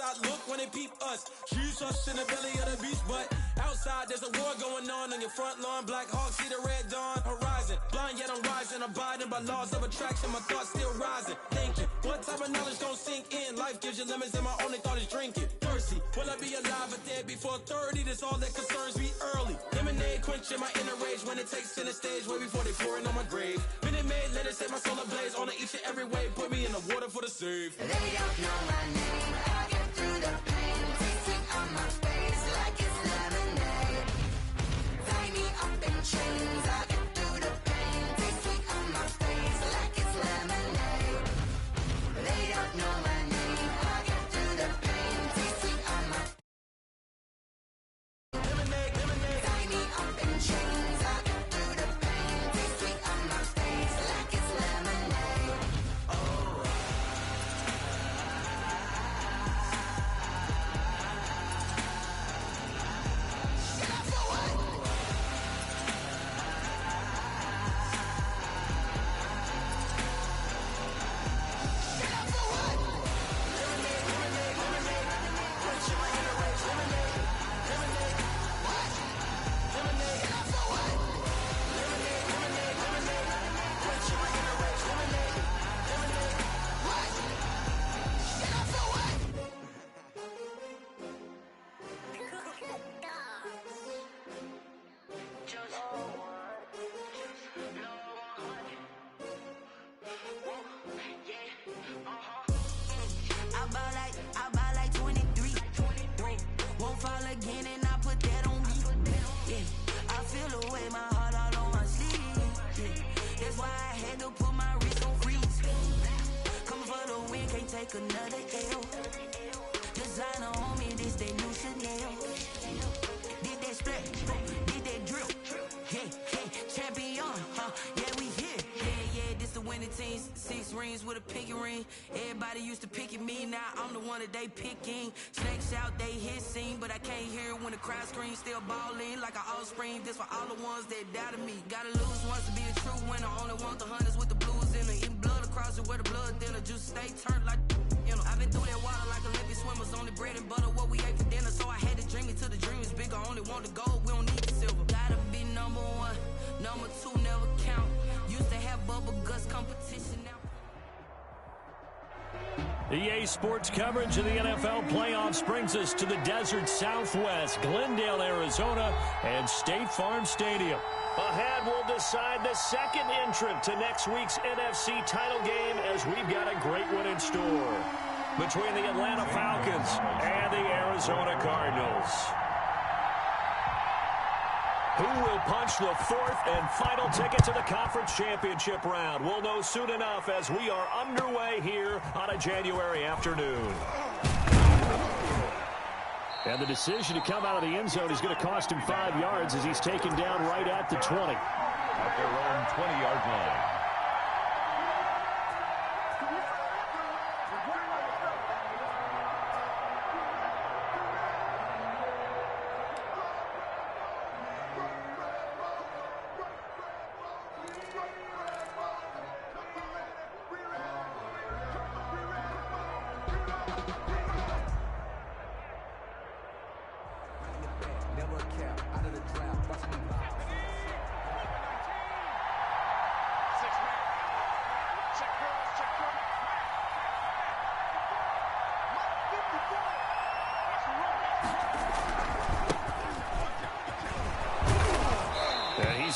inside look when they peep us. Shoes us in the belly of the beast, but outside there's a war going on your front lawn. Black Hawk see the red dawn horizon. Blind yet I'm rising, abiding by laws of attraction. My thoughts still rising. Thinking, what type of knowledge gon' sink in? Life gives you lemons and my only thought is drinking. Thirsty, will I be alive or dead before 30? That's all that concerns me early. Lemonade quenching my inner rage when it takes center stage way before they pour it on my grave. Minute Maid, let it set my soul ablaze on each and every way. Put me in the water for the save. They don't know my name. I get through the pain. Tasting on my face like it's lemonade. Tie me up in chains. I get through the pain. Tasting on my face like it's lemonade. They don't know my name. I get through the pain. Tasting on my lemonade. Tie me up in chains. I get through the pain. Tasting on my face like it's lemonade. I buy like 23. Won't fall again and I put that on me. Yeah, I feel the way my heart all on my sleeve. Yeah, that's why I had to put my wrist on freeze. Coming for the win, can't take another L. Designer on me, this that new Chanel. Did that split, did that drill. Yeah, champion, yeah, we here. Yeah, this the winning team. 6 rings with a pinky ring. Everybody used to pick at me, now I'm the one that they picking. Snakes out, they hit scene, but I can't hear it when the crowd screams. Still balling like an offspring. This for all the ones that doubted me. Gotta lose once to be a true winner. Only want the hunters with the blues in it. Eating blood across it where the blood thinner. Juice stay turned like, you know. I've been through that water like Olympic swimmers. Only bread and butter what we ate for dinner. So I had to dream it till the dream is bigger. Only want the gold, we don't need the silver. Gotta be number 1, number 2 never count. Used to have bubble guts competition now. EA Sports coverage of the NFL playoffs brings us to the desert Southwest, Glendale, Arizona, and State Farm Stadium. Ahead, we'll decide the second entrant to next week's NFC title game as we've got a great one in store between the Atlanta Falcons and the Arizona Cardinals. Who will punch the 4th and final ticket to the conference championship round? We'll know soon enough as we are underway here on a January afternoon. And the decision to come out of the end zone is going to cost him 5 yards as he's taken down right at the 20. At their own 20-yard line.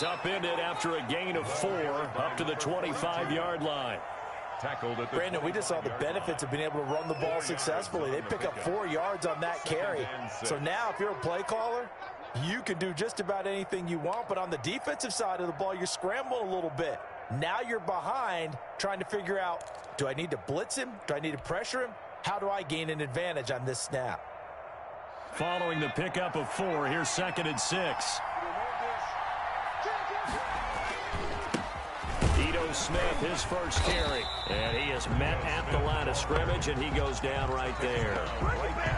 Upended after a gain of 4 up to the 25-yard line. Tackled at the Brandon, we just saw the benefits of being able to run the ball successfully. They pick up 4 yards on that carry. So now if you're a play caller, you can do just about anything you want. But on the defensive side of the ball, you're scrambling a little bit. Now you're behind trying to figure out, do I need to blitz him? Do I need to pressure him? How do I gain an advantage on this snap? Following the pickup of 4, here's 2nd and 6. Smith, his first carry, and he is met at the line of scrimmage, and he goes down right there.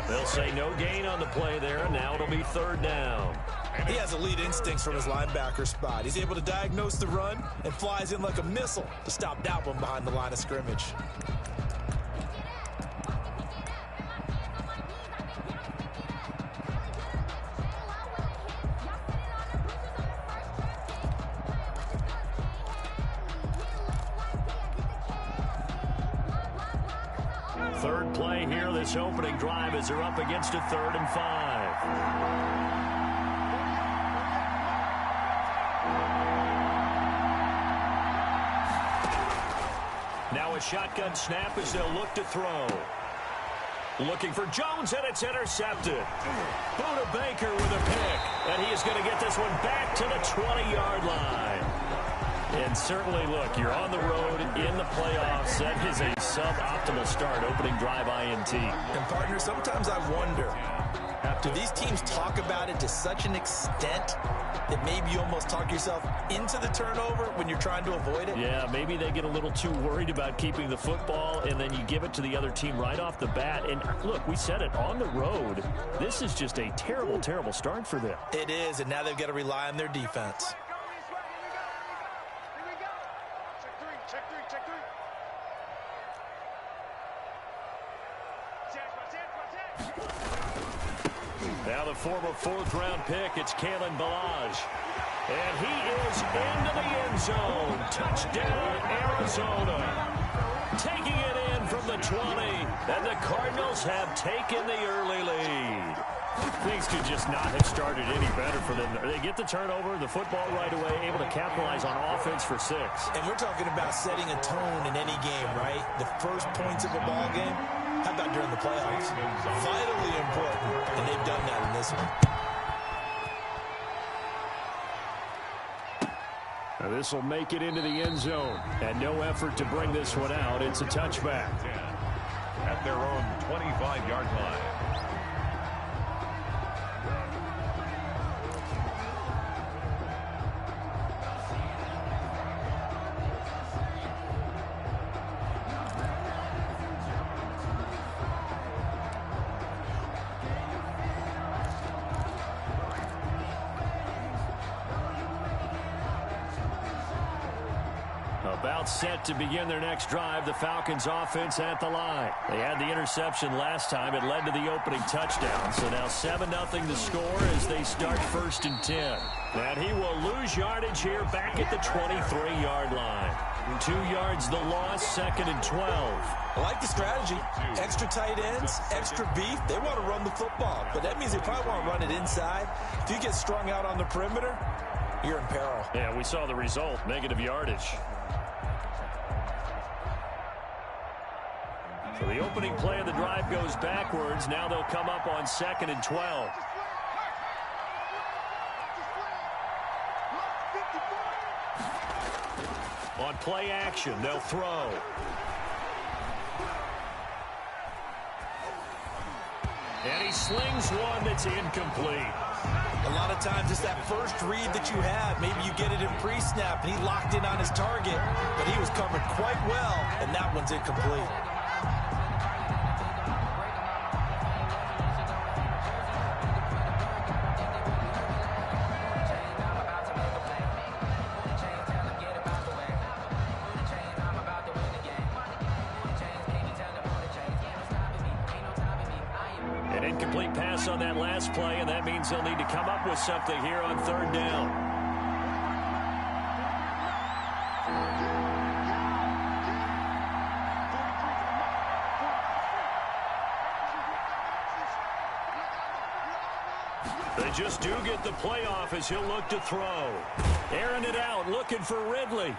They'll say no gain on the play there. Now it'll be 3rd down. He has elite instincts from his linebacker spot. He's able to diagnose the run and flies in like a missile to stop that one behind the line of scrimmage. big play here this opening drive as they're up against a 3rd and 5. Now a shotgun snap as they'll look to throw. Looking for Jones, and it's intercepted. Buda Baker with a pick, and he is going to get this one back to the 20-yard line. And certainly, look, you're on the road in the playoffs. That is a suboptimal start, opening drive INT. And, partner, sometimes I wonder, do these teams talk about it to such an extent that maybe you almost talk yourself into the turnover when you're trying to avoid it? Yeah, maybe they get a little too worried about keeping the football, and then you give it to the other team right off the bat. And, look, we said it, on the road, this is just a terrible, terrible start for them. It is, and now they've got to rely on their defense. Now the former 4th-round pick, it's Kalen Ballage. And he is into the end zone. Touchdown, Arizona. Taking it in from the 20. And the Cardinals have taken the early lead. Things could just not have started any better for them. They get the turnover, the football right away, able to capitalize on offense for 6. And we're talking about setting a tone in any game, right? The first points of a ball game. How about during the playoffs? Vitally important, and they've done that in this one. Now this will make it into the end zone, and no effort to bring this one out. It's a touchback. At their own 25-yard line. About set to begin their next drive, the Falcons offense at the line. They had the interception last time. It led to the opening touchdown. So now 7-0 the score as they start 1st and 10. And he will lose yardage here back at the 23-yard line. 2 yards the loss, 2nd and 12. I like the strategy. Extra tight ends, extra beef. They want to run the football, but that means they probably want to run it inside. If you get strung out on the perimeter, you're in peril. Yeah, we saw the result, negative yardage. So the opening play of the drive goes backwards. Now they'll come up on 2nd and 12. On play action, they'll throw. And he slings one that's incomplete. A lot of times it's that first read that you have. Maybe you get it in pre-snap, and he locked in on his target, but he was covered quite well, and that one's incomplete. An incomplete pass on that last play, and that means they'll need to come up with something here on 3rd down. They just do get the playoff as he'll look to throw. Airing it out, looking for Ridley.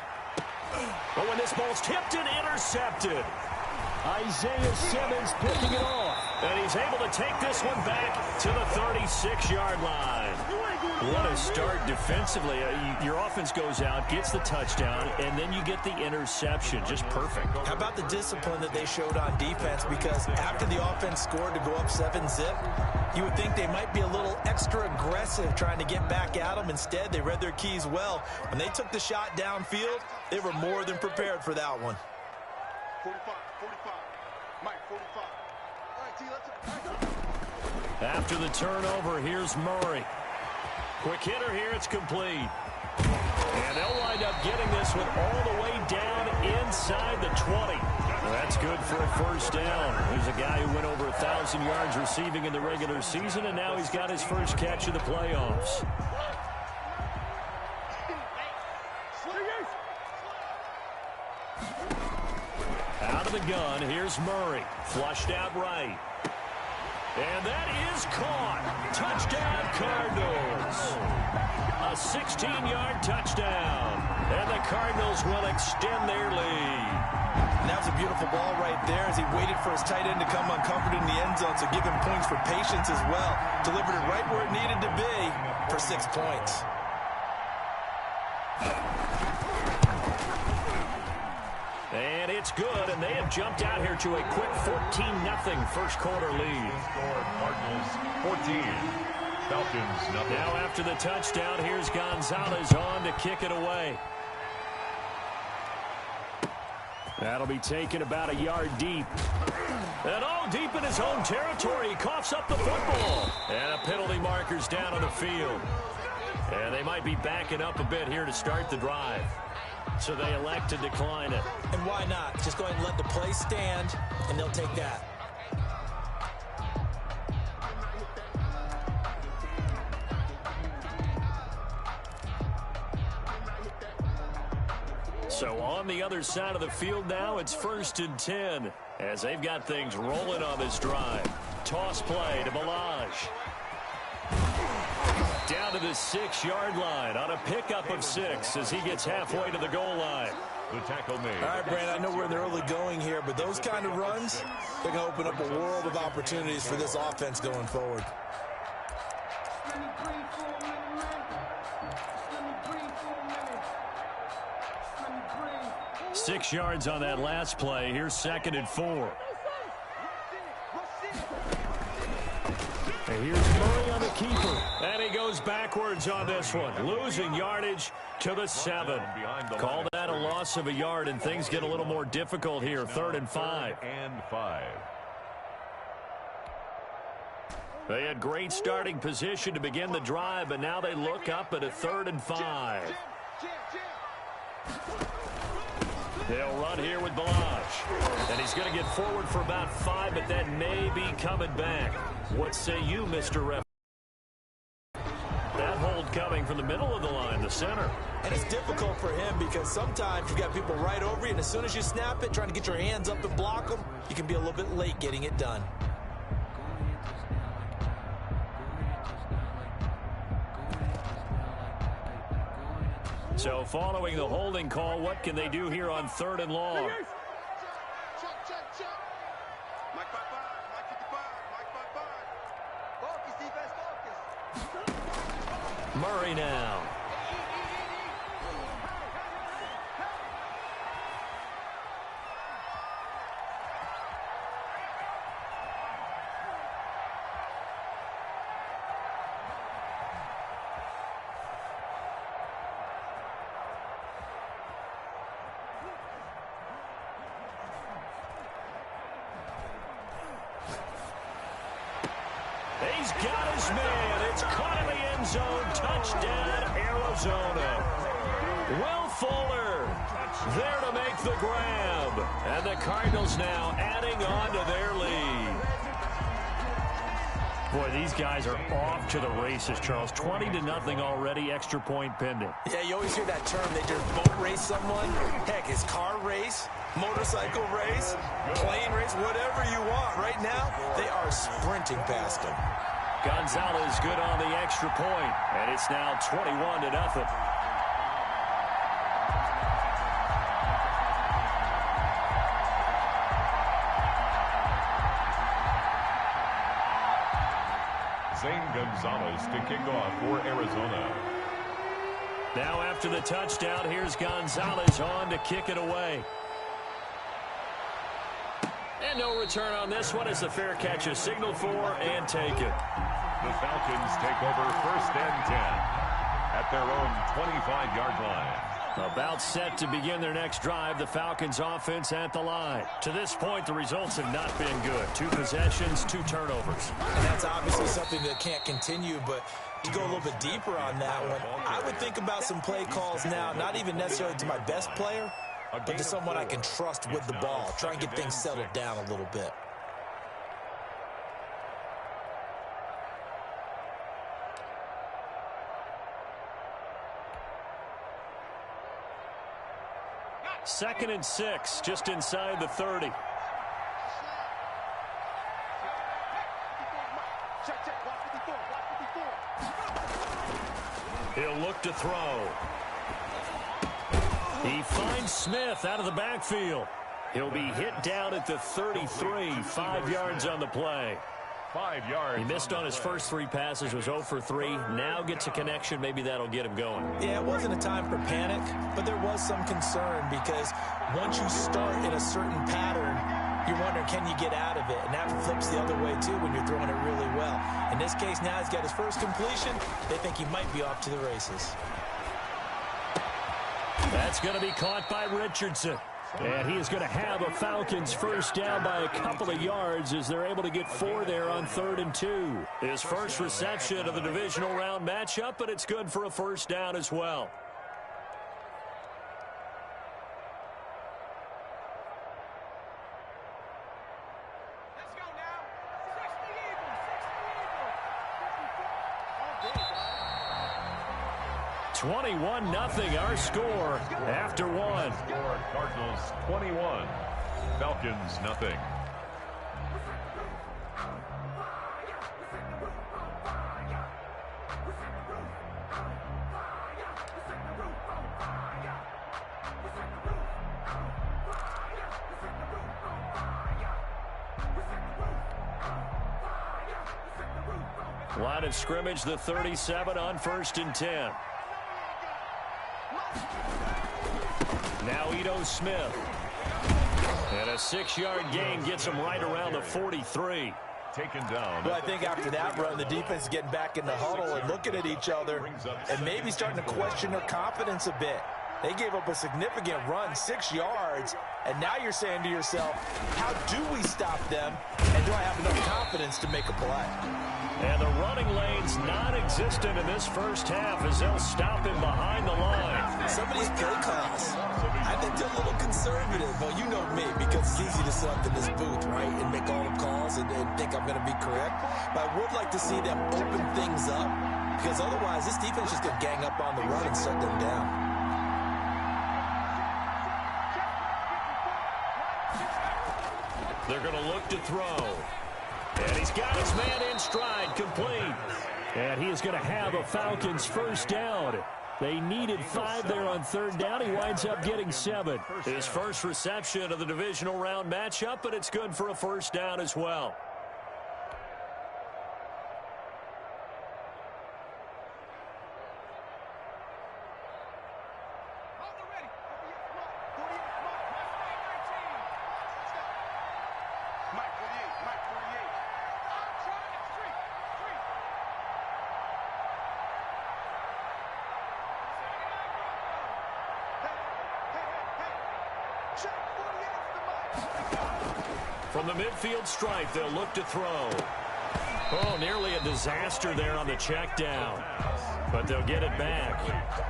But when this ball's tipped and intercepted. Isaiah Simmons picking it off. And he's able to take this one back to the 36-yard line. What a start defensively. Your offense goes out, gets the touchdown, and then you get the interception. Just perfect. How about the discipline that they showed on defense? Because after the offense scored to go up 7-zip, you would think they might be a little extra aggressive trying to get back at them. Instead, they read their keys well. When they took the shot downfield, they were more than prepared for that one. 45. Mike, 45. All right, T, let's... After the turnover, here's Murray. Quick hitter here, it's complete. And they'll wind up getting this one all the way down inside the 20. That's good for a 1st down. He's a guy who went over 1,000 yards receiving in the regular season, and now he's got his first catch of the playoffs. Out of the gun. Here's Murray. Flushed out right. And that is caught. Touchdown, Cardinals. A 16-yard touchdown. And the Cardinals will extend their lead. And that was a beautiful ball right there as he waited for his tight end to come uncovered in the end zone, so give him points for patience as well. Delivered it right where it needed to be for 6 points. And it's good, and they have jumped out here to a quick 14-0 first quarter lead. Cardinals 14, Falcons nothing. Now after the touchdown, here's Gonzalez on to kick it away. That'll be taken about a yard deep. And all deep in his own territory. He coughs up the football. And a penalty marker's down on the field. And they might be backing up a bit here to start the drive. So they elect to decline it. And why not? Just go ahead and let the play stand, and they'll take that. So on the other side of the field now, it's 1st and 10 as they've got things rolling on this drive. Toss play to Balaj. Down to the 6-yard line on a pickup of 6 as he gets halfway to the goal line. The tackle made. All right, Brandon, I know we're in the early going here, but those kind of runs, they're going to open up a world of opportunities for this offense going forward. Six yards on that last play. Here's 2nd and 4. And here's Murray on the keeper. And he goes backwards on this one. Losing yardage to the 7. Call that a loss of a yard, and things get a little more difficult here. 3rd and 5. They had great starting position to begin the drive, but now they look up at a 3rd and 5. They'll run here with Balaj. And he's going to get forward for about 5, but that may be coming back. What say you, Mr. Ref? That hold coming from the middle of the line, the center. And it's difficult for him because sometimes you've got people right over you, and as soon as you snap it, trying to get your hands up and block them, you can be a little bit late getting it done. So following the holding call, what can they do here on 3rd and long? Murray now. He's got his man. It's caught in the end zone. Touchdown, Arizona. Will Fuller there to make the grab. And the Cardinals now adding on to their lead. Boy, these guys are off to the races, Charles. 20-0 already, extra point pending. Yeah, you always hear that term. They just boat race someone. Heck, it's car race, motorcycle race, plane race, whatever you want. Right now, they are sprinting past them. Gonzalez good on the extra point, and it's now 21-0. Zane Gonzalez to kick off for Arizona. Now after the touchdown, here's Gonzalez on to kick it away. And no return on this one as the fair catch is signaled for and taken. The Falcons take over 1st and 10 at their own 25-yard line. About set to begin their next drive, the Falcons offense at the line. To this point, the results have not been good. 2 possessions, 2 turnovers. And that's obviously something that can't continue, but to go a little bit deeper on that one, I would think about some play calls now, not even necessarily to my best player, but to someone I can trust with the ball. Try and get things settled down a little bit. Second and 6, just inside the 30. Check, check. Block 54. Block 54. He'll look to throw. He finds Smith out of the backfield. He'll be hit down at the 33, 5 yards on the play. 5 yards. He missed on his first 3 passes, was 0 for 3. Now gets a connection. Maybe that'll get him going. Yeah, it wasn't a time for panic, but there was some concern because once you start in a certain pattern, you're wondering, can you get out of it? And that flips the other way, too, when you're throwing it really well. In this case, now he's got his first completion. They think he might be off to the races. That's going to be caught by Richardson. And he is going to have a Falcons first down by a couple of yards as they're able to get 4 there on 3rd and 2. His first reception of the divisional round matchup, but it's good for a first down as well. Let's go now. 60 Eagles. 21-0 our score after 1. Cardinals 21. Falcons nothing. Line of scrimmage, the 37 on 1st and 10. Now Ito Smith. And a 6-yard gain gets him right around the 43. Taken down. Well, I think after that run, the defense is getting back in the huddle and looking at each other and maybe starting to question their confidence a bit. They gave up a significant run, 6 yards, and now you're saying to yourself, how do we stop them, and do I have enough confidence to make a play? And the running lane's non-existent in this first half as they'll stop him behind the line. Some of these play calls, I think they're a little conservative. Well, you know me, because it's easy to sit up in this booth, right, and make all the calls and think I'm going to be correct. But I would like to see them open things up, because otherwise this defense is going to gang up on the run and shut them down. They're going to look to throw. And he's got his man in stride, complete. And he is going to have a Falcons first down. They needed 5 there on 3rd down. He winds up getting 7. His first reception of the divisional round matchup, but it's good for a first down as well. From the midfield stripe, they'll look to throw. Oh, nearly a disaster there on the check down. But they'll get it back.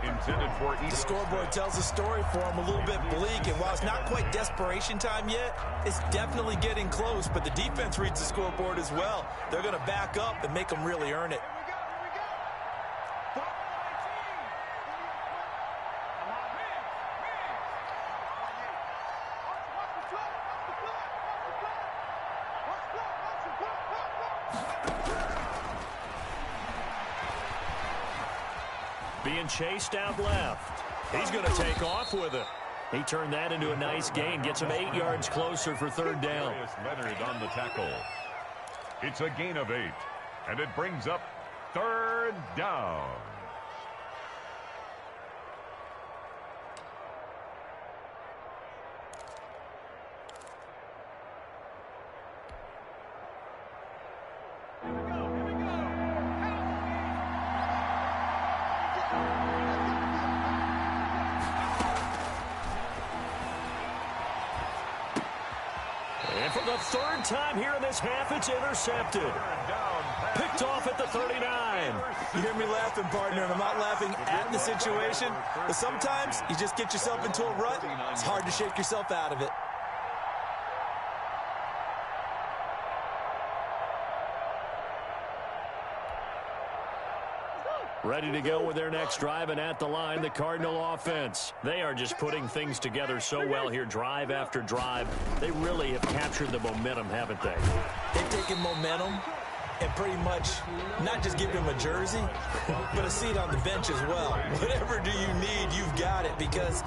Intended for The scoreboard tells a story for them, a little bit bleak. And while it's not quite desperation time yet, it's definitely getting close. But the defense reads the scoreboard as well. They're going to back up and make them really earn it. Being chased out left. He's going to take off with it. He turned that into a nice gain. Gets him 8 yards closer for 3rd down. Leonard on the tackle. It's a gain of 8. And it brings up 3rd down. And for the 3rd time here in this half, it's intercepted. Picked off at the 39. You hear me laughing, partner, and I'm not laughing at the situation, but sometimes you just get yourself into a rut. It's hard to shake yourself out of it. Ready to go with their next drive, and at the line, the Cardinal offense. They are just putting things together so well here, drive after drive. They really have captured the momentum, haven't they? They've taken momentum and pretty much not just give him a jersey, but a seat on the bench as well. Whatever do you need, you've got it, because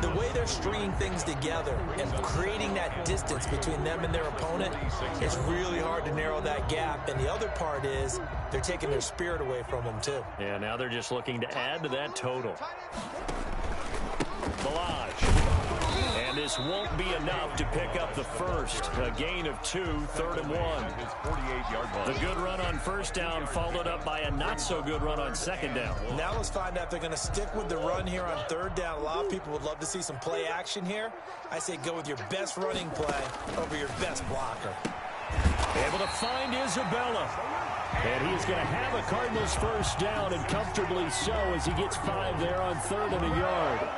the way they're stringing things together and creating that distance between them and their opponent, it's really hard to narrow that gap. And the other part is they're taking their spirit away from them, too. Yeah, now they're just looking to add to that total. Balaj. And this won't be enough to pick up the first. A gain of 2, 3rd and 1. The good run on first down followed up by a not-so-good run on second down. Now let's find out if they're going to stick with the run here on 3rd down. A lot of people would love to see some play action here. I say go with your best running play over your best blocker. Able to find Isabella. And he is going to have a Cardinals first down, and comfortably so, as he gets 5 there on 3rd and a yard.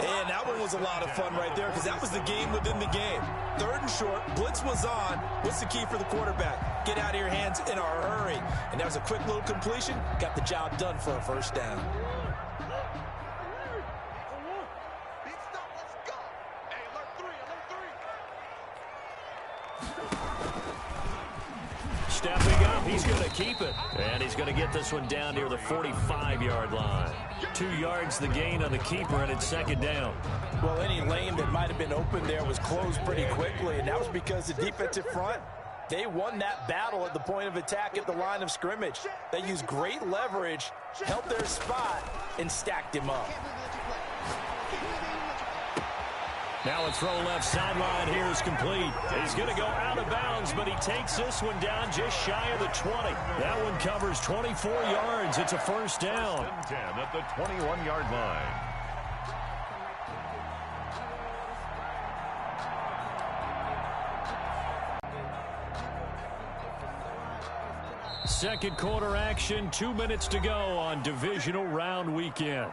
And that one was a lot of fun right there, because that was the game within the game. 3rd and short, blitz was on. What's the key for the quarterback? Get out of your hands in a hurry. And that was a quick little completion. Got the job done for a first down. Stepping up, he's going to keep it. And he's going to get this one down near the 45-yard line. 2 yards the gain on the keeper, and it's 2nd down. Well, any lane that might have been open there was closed pretty quickly, and that was because the defensive front, they won that battle at the point of attack at the line of scrimmage. They used great leverage, held their spot, and stacked him up. Now a throw left sideline here is complete. He's going to go out of bounds, but he takes this one down just shy of the 20. That one covers 24 yards. It's a first down. 10 at the 21-yard line. Second quarter action, 2 minutes to go on divisional round weekend.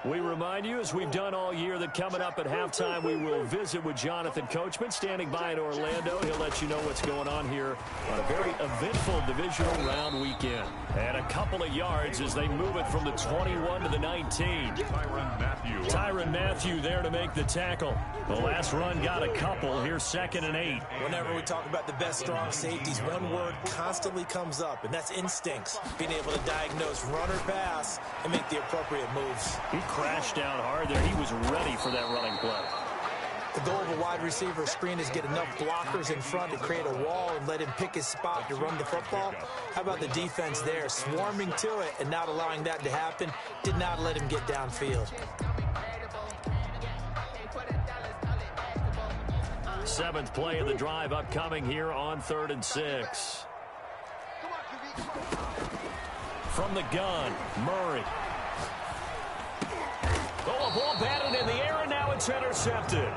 We remind you, as we've done all year, that coming up at halftime, we will visit with Jonathan Coachman, standing by in Orlando. He'll let you know what's going on here on a very eventful divisional round weekend. And a couple of yards as they move it from the 21 to the 19. Tyrann Mathieu there to make the tackle. The last run got a couple. Here's 2nd and 8. Whenever we talk about the best strong safeties, one word constantly comes up, and that's instincts. Being able to diagnose run or pass and make the appropriate moves. He crashed down hard there. He was ready for that running play. The goal of a wide receiver screen is get enough blockers in front to create a wall and let him pick his spot to run the football. How about the defense there, swarming to it and not allowing that to happen? Did not let him get downfield. 7th play of the drive upcoming here on 3rd and 6. From the gun, Murray. Oh, a ball batted in the air, and now it's intercepted.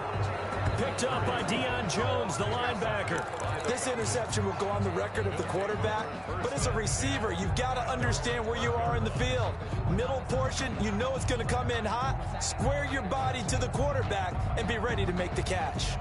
Picked up by Deion Jones, the linebacker. This interception will go on the record of the quarterback, but as a receiver, you've got to understand where you are in the field. Middle portion, you know it's going to come in hot. Square your body to the quarterback and be ready to make the catch.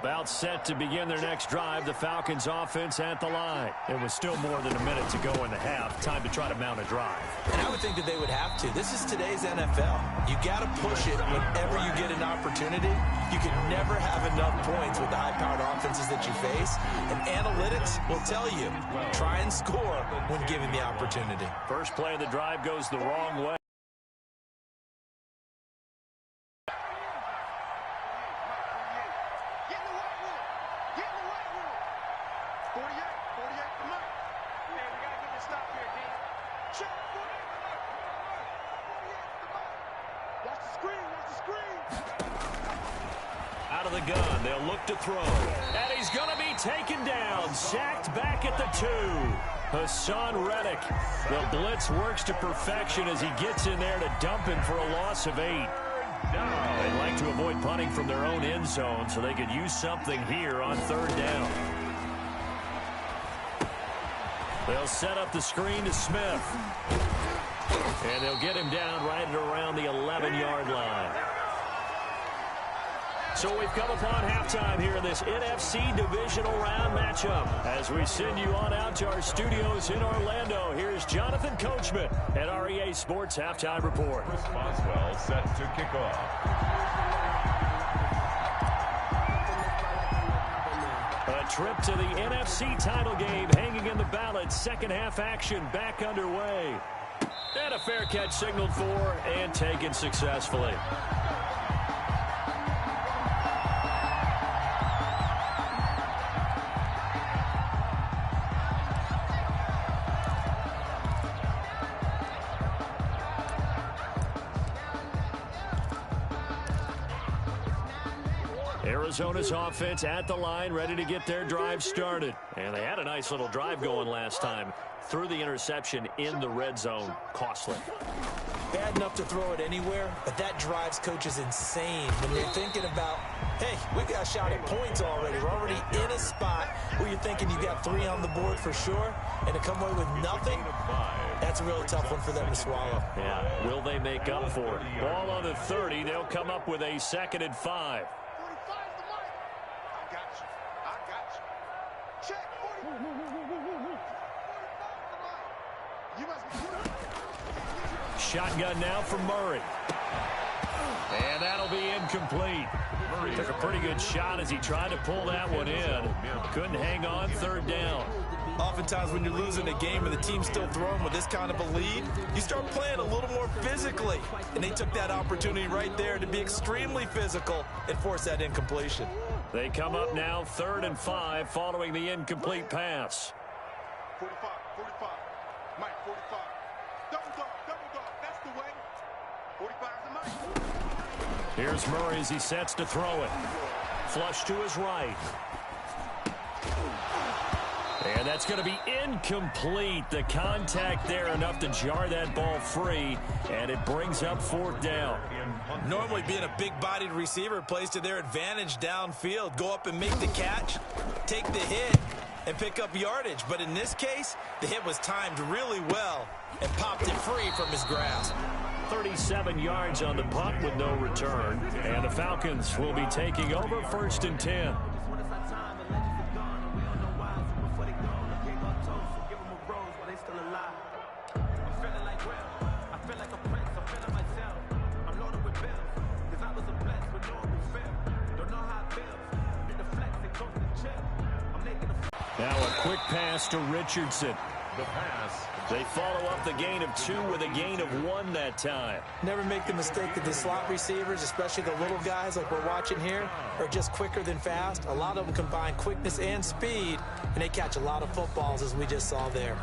About set to begin their next drive, the Falcons offense at the line. It was still more than a minute to go in the half. Time to try to mount a drive. And I would think that they would have to. This is today's NFL. You got to push it whenever you get an opportunity. You can never have enough points with the high-powered offenses that you face. And analytics will tell you, try and score when given the opportunity. First play of the drive goes the wrong way. Out of the gun, they'll look to throw. And he's going to be taken down, sacked back at the 2. Hassan Reddick. The blitz works to perfection as he gets in there to dump him for a loss of 8. They'd like to avoid punting from their own end zone, so they could use something here on 3rd down. They'll set up the screen to Smith. And they'll get him down right the 11-yard line. So we've come upon halftime here in this NFC Divisional Round matchup. As we send you on out to our studios in Orlando, here's Jonathan Coachman at REA Sports Halftime Report. Chris Boswell set to kick off. A trip to the NFC title game hanging in the balance. Second half action back underway. And a fair catch signaled for and taken successfully. Arizona's offense at the line, ready to get their drive started. And they had a nice little drive going last time. Threw the interception in the red zone. Costly. Bad enough to throw it anywhere, but that drives coaches insane when you're thinking about, hey, we got a shot at points already. We're already in a spot where you're thinking you got 3 on the board for sure, and to come away with nothing, that's a really tough one for them to swallow. Yeah, will they make up for it? Ball on the 30. They'll come up with a 2nd and 5. Shotgun now for Murray. And that'll be incomplete. Murray took a pretty good shot as he tried to pull that one in. Couldn't hang on. 3rd down. Oftentimes when you're losing a game and the team's still throwing with this kind of a lead, you start playing a little more physically. And they took that opportunity right there to be extremely physical and force that incompletion. They come up now 3rd and 5 following the incomplete pass. 45, 45. Mike, 45. Double dog, that's the way. 45 is the Mike. Here's Murray as he sets to throw it. Flush to his right. And that's going to be incomplete. The contact there enough to jar that ball free, and it brings up 4th down. Normally being a big-bodied receiver plays to their advantage downfield. Go up and make the catch, take the hit, and pick up yardage. But in this case, the hit was timed really well and popped it free from his grasp. 37 yards on the punt with no return. And the Falcons will be taking over 1st and 10. Now a quick pass to Richardson. The pass. They follow up the gain of 2 with a gain of 1 that time. Never make the mistake that the slot receivers, especially the little guys like we're watching here, are just quicker than fast. A lot of them combine quickness and speed, and they catch a lot of footballs, as we just saw there.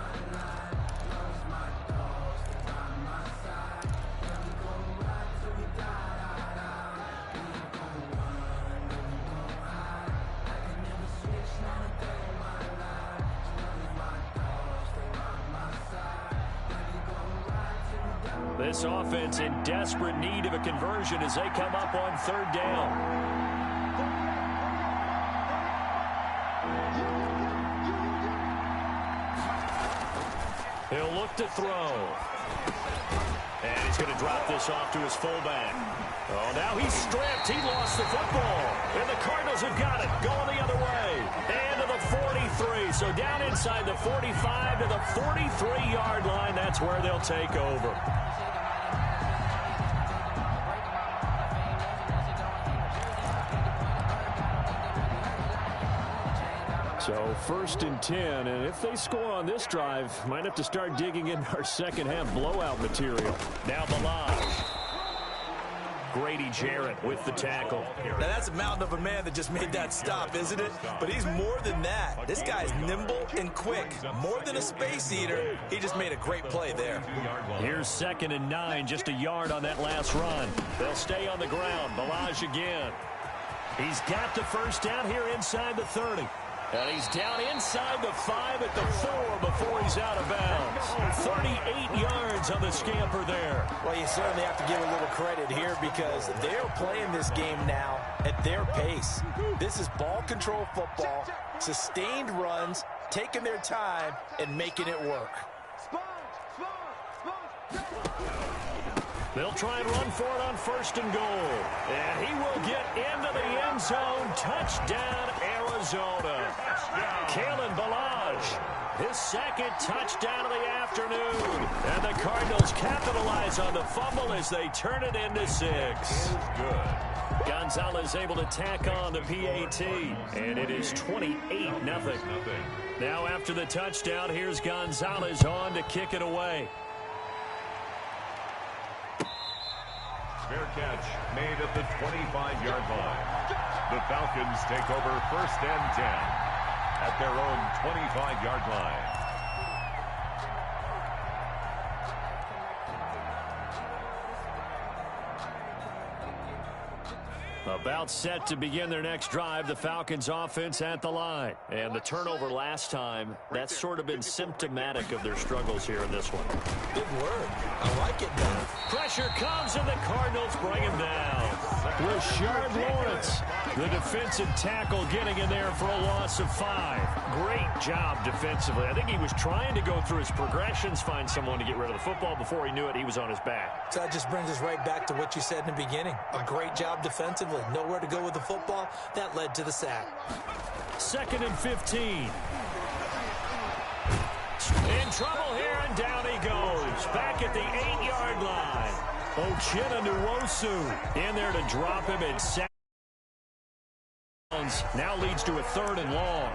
This offense in desperate need of a conversion as they come up on 3rd down. He'll look to throw. And he's going to drop this off to his fullback. Oh, now he's stripped. He lost the football. And the Cardinals have got it. Going the other way. And to the 43. So down inside the 45 to the 43-yard line. That's where they'll take over. So 1st and 10, and if they score on this drive, might have to start digging in our second half blowout material. Now Balaj. Grady Jarrett with the tackle. Now that's a mountain of a man that just made that stop, isn't it? But he's more than that. This guy's nimble and quick. More than a space eater. He just made a great play there. Here's 2nd and 9, just a yard on that last run. They'll stay on the ground. Balaj again. He's got the 1st down here inside the 30. And he's down inside the 5 at the 4 before he's out of bounds. 38 yards on the scamper there. Well, you certainly have to give a little credit here because they're playing this game now at their pace. This is ball control football, sustained runs, taking their time, and making it work. They'll try and run for it on 1st and goal. And he will get into the end zone. Touchdown, Arizona. Kalen Ballage, his 2nd touchdown of the afternoon. And the Cardinals capitalize on the fumble as they turn it into 6. Good. Gonzalez able to tack on the PAT. And it is 28-0. Now after the touchdown, here's Gonzalez on to kick it away. Fair catch made at the 25-yard line. The Falcons take over 1st and 10 at their own 25-yard line. About set to begin their next drive, the Falcons offense at the line. And the turnover last time, that's sort of been symptomatic of their struggles here in this one. Good word. I like it now. Pressure comes and the Cardinals bring him down. Rashard Lawrence, the defensive tackle, getting in there for a loss of 5. Great job defensively. I think he was trying to go through his progressions, find someone to get rid of the football. Before he knew it, he was on his back. So that just brings us right back to what you said in the beginning. A great job defensively. Nowhere to go with the football. That led to the sack. 2nd and 15. In trouble here, and down he goes. Back at the 8-yard line. Uchenna Nwosu in there to drop him and sack. Now leads to a 3rd and long.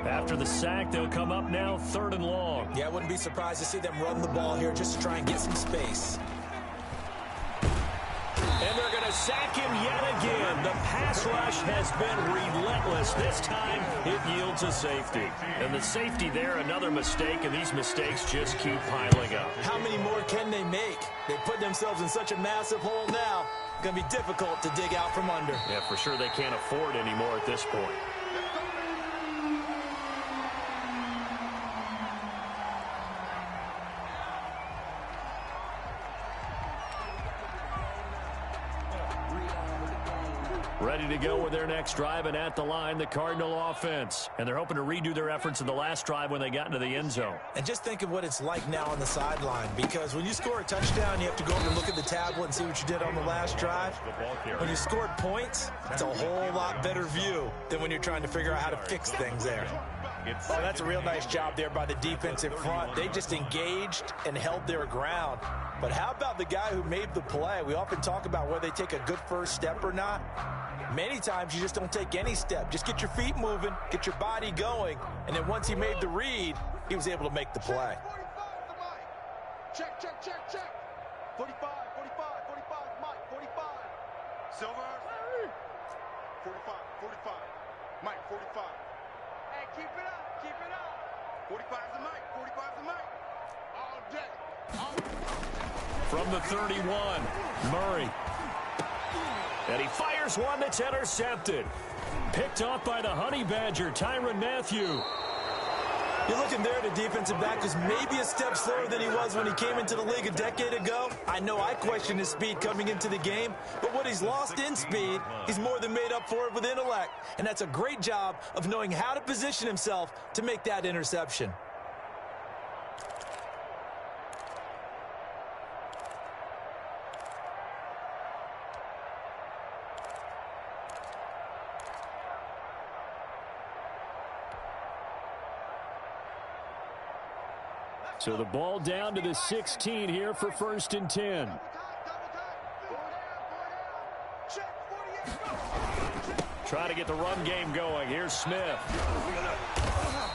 After the sack, they'll come up now 3rd and long. Yeah, I wouldn't be surprised to see them run the ball here just to try and get some space. And they're going to sack him yet again. The pass rush has been relentless. This time, it yields a safety. And the safety there, another mistake, and these mistakes just keep piling up. How many more can they make? They put themselves in such a massive hole now. Going to be difficult to dig out from under. Yeah, for sure they can't afford anymore at this point. Ready to go with their next drive, and at the line, the Cardinal offense. And they're hoping to redo their efforts in the last drive when they got into the end zone. And just think of what it's like now on the sideline, because when you score a touchdown, you have to go over and look at the tablet and see what you did on the last drive. When you scored points, it's a whole lot better view than when you're trying to figure out how to fix things there. Oh, that's a real nice job there by the defensive front. They just engaged and held their ground. But how about the guy who made the play? We often talk about whether they take a good first step or not. Many times you just don't take any step. Just get your feet moving, get your body going, and then once he made the read, he was able to make the play. Check, check, check, check. 45, 45, 45, Mike, 45. Silver. 45, 45. Mike, 45. Hey, keep it up, keep it up. 45 is the Mike, 45 is the Mike. All day. From the 31, Murray. And he fires one that's intercepted. Picked off by the Honey Badger, Tyrann Mathieu. You're looking there at a defensive back who's maybe a step slower than he was when he came into the league a decade ago. I know I questioned his speed coming into the game, but what he's lost in speed, he's more than made up for it with intellect. And that's a great job of knowing how to position himself to make that interception. So the ball down to the 16 here for 1st and 10. Trying to get the run game going. Here's Smith.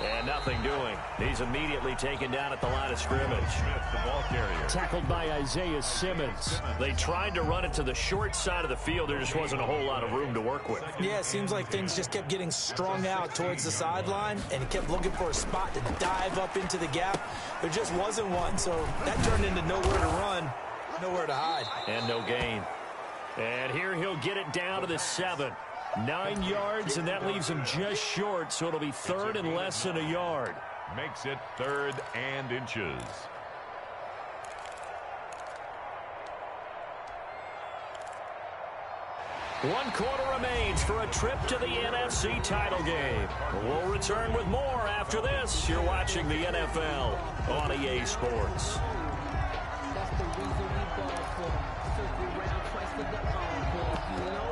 And nothing doing. He's immediately taken down at the line of scrimmage. Smith, the ball carrier. Tackled by Isaiah Simmons. They tried to run it to the short side of the field. There just wasn't a whole lot of room to work with. Yeah, it seems like things just kept getting strung out towards the sideline, and he kept looking for a spot to dive up into the gap. There just wasn't one, so that turned into nowhere to run, nowhere to hide. And no gain. And here he'll get it down to the 7. 9 yards, and that leaves him just short, so it'll be 3rd and less than a yard. Makes it 3rd and inches. One quarter remains for a trip to the NFC title game. We'll return with more after this. You're watching the NFL on EA Sports. That's the reason we ball for. Circle round twice to the encore. You know.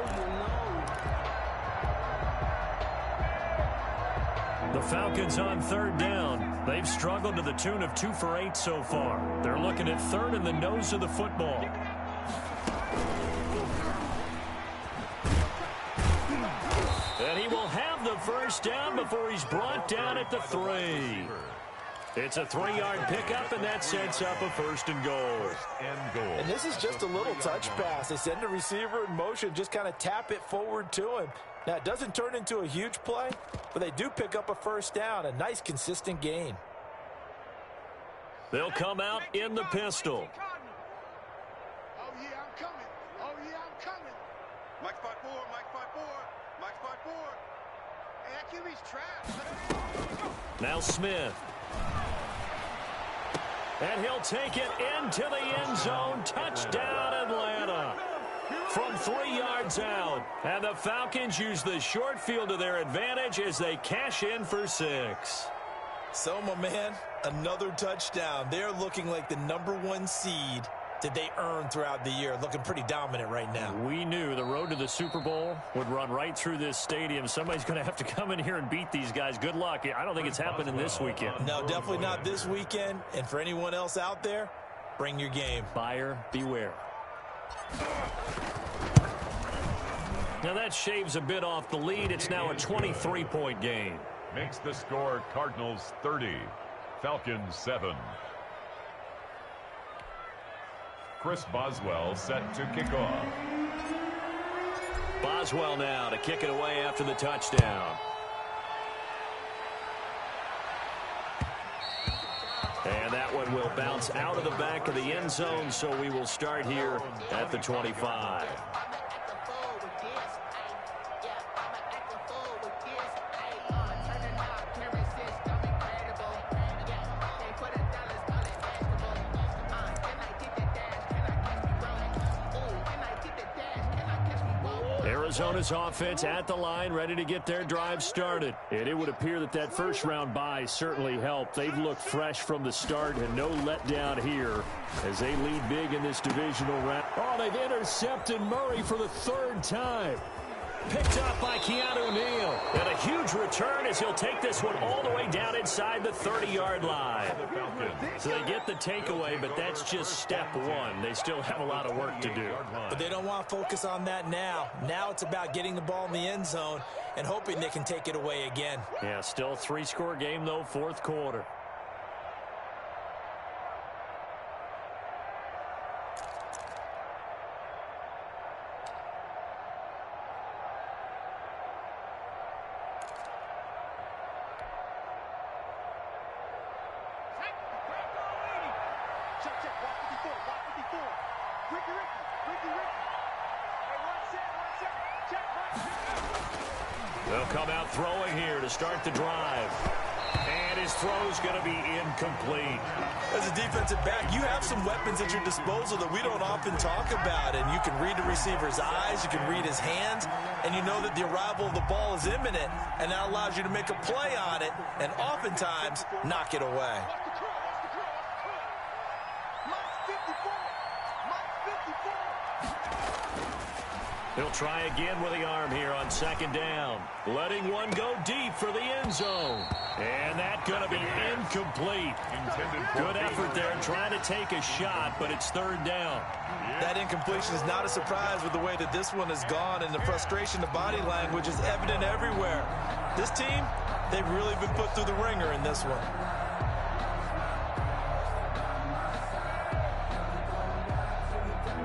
The Falcons on 3rd down. They've struggled to the tune of 2 for 8 so far. They're looking at 3rd in the nose of the football. And he will have the first down before he's brought down at the 3. It's a 3-yard pickup, and that sets up a 1st and goal. And this is just a little touch pass. They send the receiver in motion, just kind of tap it forward to him. Now, it doesn't turn into a huge play, but they do pick up a 1st down, a nice, consistent gain. They'll come out in the pistol. Oh, yeah, I'm coming. Oh, yeah, I'm coming. Mike 5-4, Mike 5-4, Mike 5-4. Hey, that QB's trash. Now Smith. And he'll take it into the end zone. Touchdown, Atlanta. From 3 yards out. And the Falcons use the short field to their advantage as they cash in for 6. So, my man, another touchdown. They're looking like the #1 seed that they earned throughout the year. Looking pretty dominant right now. We knew the road to the Super Bowl would run right through this stadium. Somebody's going to have to come in here and beat these guys. Good luck. I don't think it's happening this weekend. No, definitely not this weekend. And for anyone else out there, bring your game. Buyer beware. Now that shaves a bit off the lead. It's now a 23-point game. Makes the score Cardinals 30, Falcons 7. Chris Boswell set to kick off. Boswell now to kick it away after the touchdown. And that one will bounce out of the back of the end zone, so we will start here at the 25. Arizona's offense at the line, ready to get their drive started. And it would appear that that first-round bye certainly helped. They've looked fresh from the start and no letdown here as they lead big in this divisional round. Oh, they've intercepted Murray for the 3rd time. Picked up by Keanu Neal. And a huge return as he'll take this one all the way down inside the 30-yard line. So they get the takeaway, but that's just step 1. They still have a lot of work to do. But they don't want to focus on that now. Now it's about getting the ball in the end zone and hoping they can take it away again. Yeah, still a 3-score game, though, 4th quarter. They'll come out throwing here to start the drive. And his throw's going to be incomplete. As a defensive back, you have some weapons at your disposal that we don't often talk about. And you can read the receiver's eyes, you can read his hands, and you know that the arrival of the ball is imminent. And that allows you to make a play on it and oftentimes knock it away. 54. Mike 54. He'll try again with the arm here on second down. Letting one go deep for the end zone. And that's going to be incomplete. Good effort there trying to take a shot, but it's third down. That incompletion is not a surprise with the way that this one has gone, and the frustration, the body language is evident everywhere. This team, they've really been put through the ringer in this one.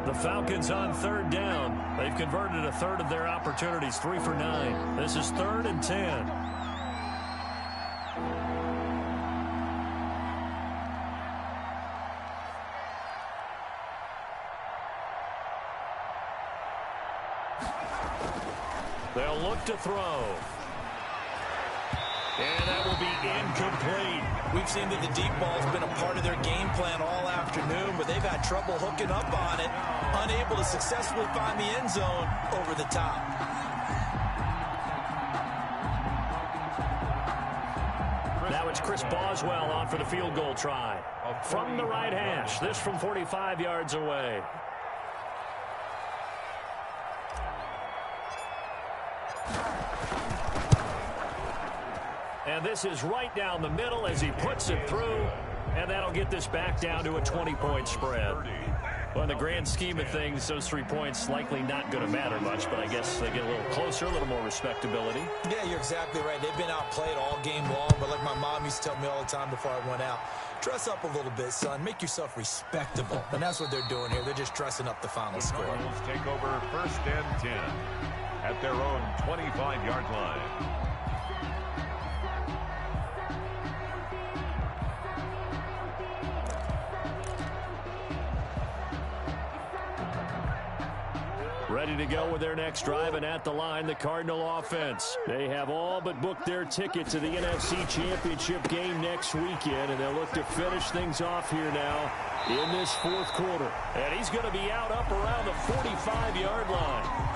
The Falcons on third down. They've converted a third of their opportunities, 3 for 9. This is 3rd and 10. They'll look to throw. And that will be incomplete. We've seen that the deep ball's been a part of their game plan all afternoon, but they've had trouble hooking up on it, unable to successfully find the end zone over the top. Now it's Chris Boswell on for the field goal try. From the right hash, this from 45 yards away. And this is right down the middle as he puts it through. And that'll get this back down to a 20-point spread. Well, in the grand scheme of things, those 3 points likely not going to matter much, but I guess they get a little closer, a little more respectability. Yeah, you're exactly right. They've been outplayed all game long, but like my mom used to tell me all the time before I went out, dress up a little bit, son. Make yourself respectable. And that's what they're doing here. They're just dressing up the final score. Cardinals take over 1st and 10 at their own 25-yard line. Ready to go with their next drive, and at the line, the Cardinal offense. They have all but booked their ticket to the NFC Championship game next weekend, and they'll look to finish things off here now in this 4th quarter. And he's going to be out up around the 45-yard line.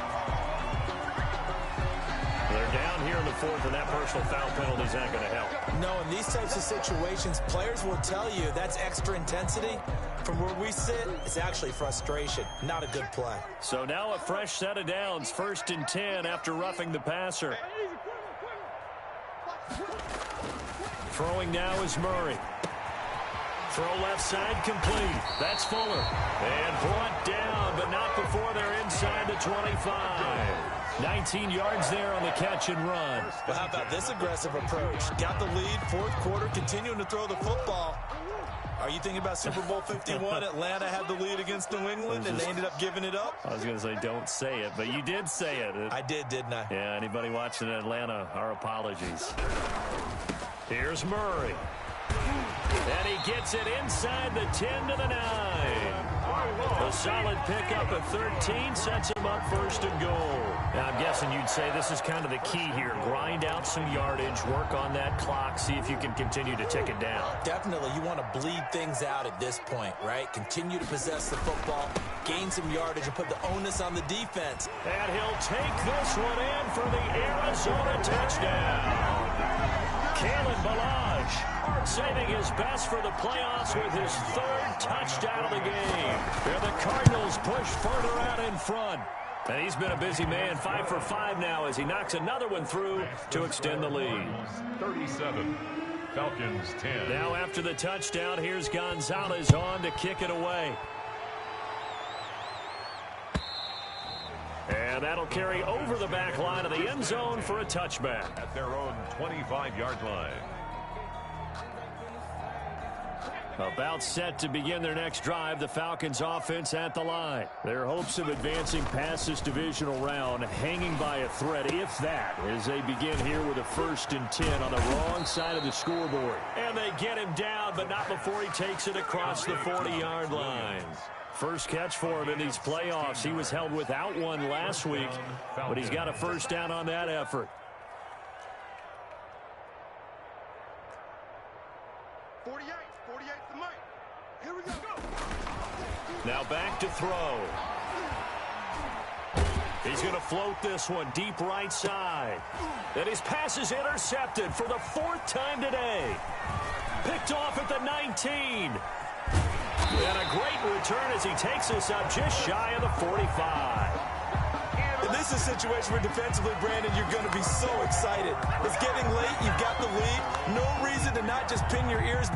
They're down here in the 4th, and that personal foul penalty is not going to help. No, in these types of situations, players will tell you that's extra intensity. From where we sit, it's actually frustration. Not a good play. So now a fresh set of downs. 1st and 10 after roughing the passer. Throwing now is Murray. Throw left side complete. That's Fuller. And brought down, but not before they're inside the 25. 19 yards there on the catch and run. Well, how about this aggressive approach? Got the lead, 4th quarter, continuing to throw the football. Are you thinking about Super Bowl 51? Atlanta had the lead against New England, and they ended up giving it up? I was going to say, don't say it, but you did say it. I did, didn't I? Yeah, anybody watching Atlanta, our apologies. Here's Murray. And he gets it inside the 10 to the 9. A solid pickup at 13 sets him up 1st and goal. Now, I'm guessing you'd say this is kind of the key here. Grind out some yardage, work on that clock, see if you can continue to tick it down. Definitely. You want to bleed things out at this point, right? Continue to possess the football, gain some yardage, and put the onus on the defense. And he'll take this one in for the Arizona touchdown. Kalen Ballage saving his best for the playoffs with his 3rd touchdown of the game. And the Cardinals push further out in front. And he's been a busy man, 5 for 5 now as he knocks another one through to extend the lead. 37, Falcons 10. Now after the touchdown, here's Gonzalez on to kick it away. And that'll carry over the back line of the end zone for a touchback. At their own 25-yard line. About set to begin their next drive, the Falcons offense at the line. Their hopes of advancing past this divisional round hanging by a thread, if that, as they begin here with a 1st and 10 on the wrong side of the scoreboard. And they get him down, but not before he takes it across the 40-yard line. First catch for him in these playoffs. He was held without one last week, but he's got a 1st down on that effort. 48 to Mike. Here we go. Now back to throw. He's going to float this one deep right side. And his pass is intercepted for the 4th time today. Picked off at the 19. And a great return as he takes us up just shy of the 45. And this is a situation where defensively, Brandon, you're going to be so excited. It's getting late. You've got the lead. No reason to not just pin your ears